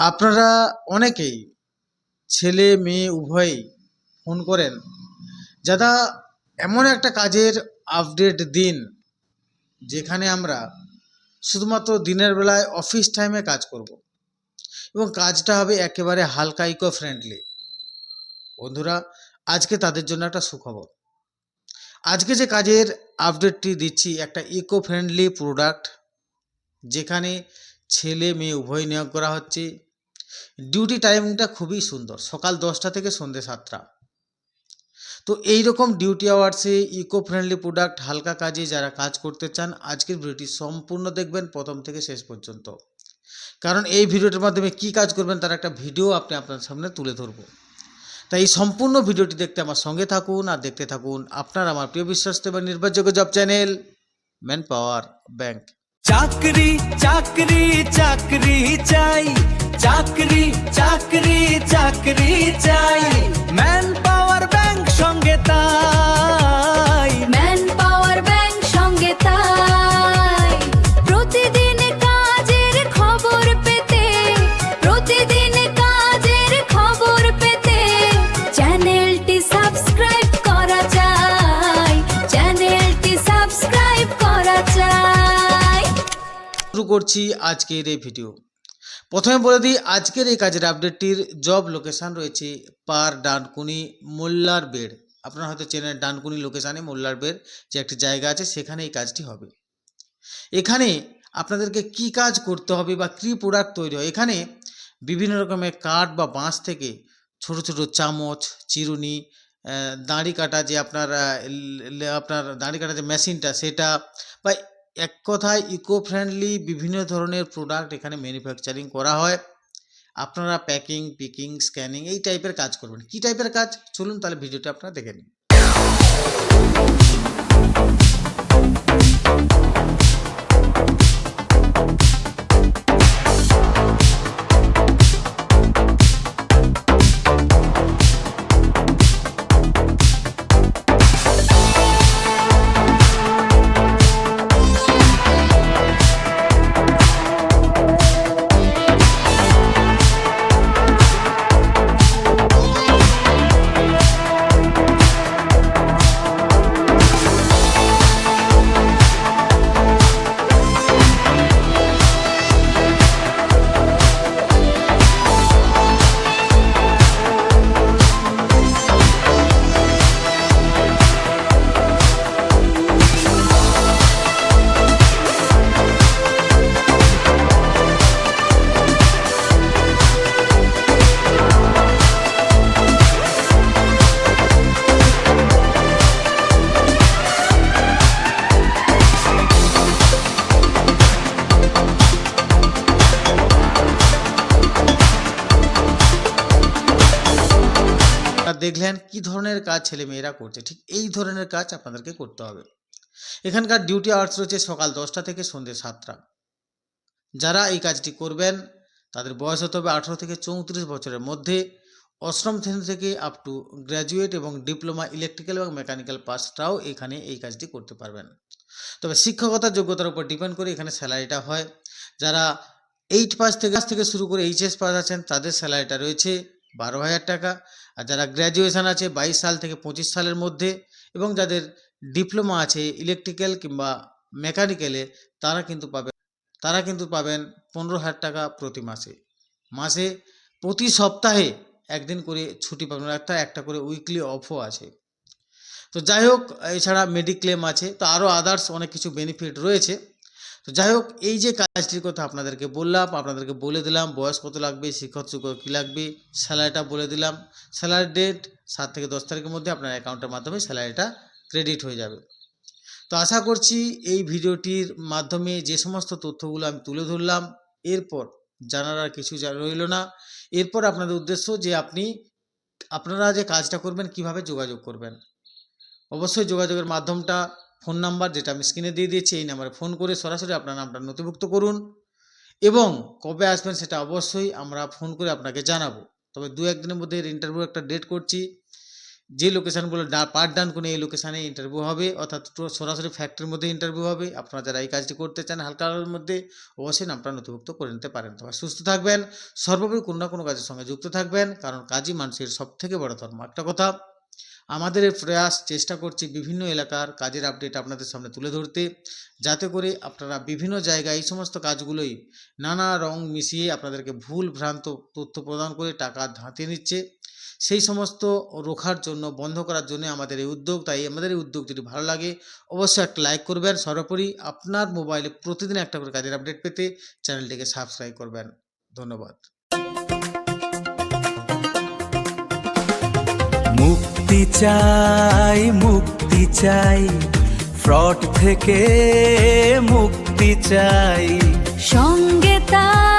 আপনারা অনেকেই ছেলে মেয়ে উভয়েই ফোন করেন, দাদা এমন একটা কাজের আপডেট দিন যেখানে আমরা শুধুমাত্র দিনের বেলায় অফিস টাইমে কাজ করব এবং কাজটা হবে একেবারে হালকা ইকো ফ্রেন্ডলি। বন্ধুরা, আজকে তাদের জন্য একটা সুখবর। আজকে যে কাজের আপডেটটি দিচ্ছি একটা ইকো ফ্রেন্ডলি প্রোডাক্ট, যেখানে ছেলে মেয়ে উভয় নিয়োগ করা হচ্ছে। ডিউটি টাইমিংটা খুবই সুন্দর, সকাল 10টা থেকে সন্ধ্যে 7টা। তো এই রকম ডিউটি আওয়ার্সে ইকো ফ্রেন্ডলি প্রোডাক্ট হালকা কাজে যারা কাজ করতে চান, আজকের ভিডিওটি সম্পূর্ণ দেখবেন প্রথম থেকে শেষ পর্যন্ত, কারণ এই ভিডিওটির মাধ্যমে কি কাজ করবেন তার একটা ভিডিও আপনার সামনে তুলে ধরবো। তাই এই সম্পূর্ণ ভিডিওটি দেখতে আমার সঙ্গে থাকুন আর দেখতে থাকুন আপনার আমার প্রিয় বিশ্বস্ত এবং নির্ভরযোগ্য job channel man power bank. চাকরি চাকরি চাকরি চাই, চাকরি চাকরি চাকরি চাই, ম্যান পাওয়ার ব্যাংক সঙ্গে তাই, ম্যান পাওয়ার ব্যাংক সঙ্গে তাই। প্রতিদিন কাজের খবর পেতে, প্রতিদিন কাজের খবর পেতে চ্যানেলটি সাবস্ক্রাইব করা চাই, চ্যানেলটি সাবস্ক্রাইব করা চাই। শুরু করছি আজকের এই ভিডিও। প্রথমে বলে দিই, আজকের এই কাজের আপডেটটির জব লোকেশান রয়েছে পার ডানকুনি মোল্লার বেড়। আপনারা হয়তো চেনেন ডানকুনি লোকেশানে মোল্লার বেড় যে একটি জায়গা আছে, সেখানে এই কাজটি হবে। এখানে আপনাদেরকে কি কাজ করতে হবে বা কী প্রোডাক্ট তৈরি হয়, এখানে বিভিন্ন রকমের কাঠ বা বাঁশ থেকে ছোট ছোট চামচ, চিরুনি, দাড়ি কাটা যে আপনার দাড়ি কাটা যে মেশিনটা সেটা, বা এক কথায় ইকো ফ্রেন্ডলি বিভিন্ন ধরনের প্রোডাক্ট এখানে ম্যানুফ্যাকচারিং করা হয়। আপনারা প্যাকিং, পিকিং, স্ক্যানিং এই টাইপের কাজ করবেন। কি টাইপের কাজ চলুন তাহলে ভিডিওটা আপনারা দেখে নিন। দেখলেন কি ধরনের কাজ ছেলে মেয়েরা করছে, ঠিক এই ধরনের কাজ আপনাদেরকে করতে হবে। এখানকার ডিউটি আওয়ার্স রয়েছে সকাল 10টা থেকে সন্ধ্যে 7টা। যারা এই কাজটি করবেন তাদের বয়স হতে হবে 18 থেকে 34 বছরের মধ্যে, অষ্টম শ্রেণী থেকে আপ টু গ্র্যাজুয়েট এবং ডিপ্লোমা ইলেকট্রিক্যাল এবং মেকানিক্যাল পাসটাও এখানে এই কাজটি করতে পারবেন। তবে শিক্ষকতার যোগ্যতার উপর ডিপেন্ড করে এখানে স্যালারিটা হয়। যারা 8 পাস থেকে শুরু করে এইচএস পাস আছেন তাদের স্যালারিটা রয়েছে 12,000 টাকা। আর যারা গ্র্যাজুয়েশন আছে 22 সাল থেকে 25 সালের মধ্যে এবং যাদের ডিপ্লোমা আছে ইলেকট্রিক্যাল কিংবা মেকানিক্যালে, তারা কিন্তু পাবেন 15,000 টাকা প্রতি মাসে। প্রতি সপ্তাহে একদিন করে ছুটি পাবেন, একটা করে উইকলি অফও আছে। তো যাই হোক, এছাড়া মেডিক্লেম আছে, তো আরও আদার্স অনেক কিছু বেনিফিট রয়েছে। তো যাই হোক, এই যে কাজটির কথা আপনাদেরকে বললাম, আপনাদেরকে বলে দিলাম বয়স কত লাগবে, শিক্ষক কী লাগবে, স্যালারিটা বলে দিলাম। স্যালারি ডেট 7 থেকে 10 তারিখের মধ্যে আপনার অ্যাকাউন্টের মাধ্যমে স্যালারিটা ক্রেডিট হয়ে যাবে। তো আশা করছি এই ভিডিওটির মাধ্যমে যে সমস্ত তথ্যগুলো আমি তুলে ধরলাম, এরপর জানার আর কিছু রইল না। এরপর আপনাদের উদ্দেশ্য যে আপনারা যে কাজটা করবেন কিভাবে যোগাযোগ করবেন। অবশ্যই যোগাযোগের মাধ্যমটা ফোন নাম্বার যেটা আমি স্ক্রিনে দিয়ে দিয়েছি, এই নাম্বারে ফোন করে সরাসরি আপনার নামটা নথিভুক্ত করুন এবং কবে আসবেন সেটা অবশ্যই আমরা ফোন করে আপনাকে জানাবো। তবে 2-1 দিনের মধ্যে ইন্টারভিউ একটা ডেট করছি যে লোকেশানগুলো পার ডান কোণে এই লোকেশানে ইন্টারভিউ হবে, অর্থাৎ সরাসরি ফ্যাক্টরির মধ্যে ইন্টারভিউ হবে। আপনারা যারা এই কাজটি করতে চান হালকা আলোর মধ্যে, অবশ্যই নামটা নথিভুক্ত করে নিতে পারেন। তবে সুস্থ থাকবেন, সর্বোপরি কোনো না কোনো কাজের সঙ্গে যুক্ত থাকবেন, কারণ কাজই মানুষের সবথেকে বড় ধর্ম। একটা কথা, আমাদের এই প্রয়াস চেষ্টা করছি বিভিন্ন এলাকার কাজের আপডেট আপনাদের সামনে তুলে ধরতে, যাতে করে আপনারা বিভিন্ন জায়গায় এই সমস্ত কাজগুলোই নানা রং মিশিয়ে আপনাদেরকে ভুল ভ্রান্ত তথ্য প্রদান করে টাকা ধাঁতিয়ে নিচ্ছে। সেই সমস্ত রোখার জন্য, বন্ধ করার জন্য আমাদের এই উদ্যোগ। তাই আমাদের এই উদ্যোগ যদি ভালো লাগে অবশ্যই একটা লাইক করবেন। সর্বোপরি আপনার মোবাইলে প্রতিদিন একটা করে কাজের আপডেট পেতে চ্যানেলটিকে সাবস্ক্রাইব করবেন। ধন্যবাদ। মুক্তি চাই ফ্রড থেকে মুক্তি চাই। সঙ্গে তার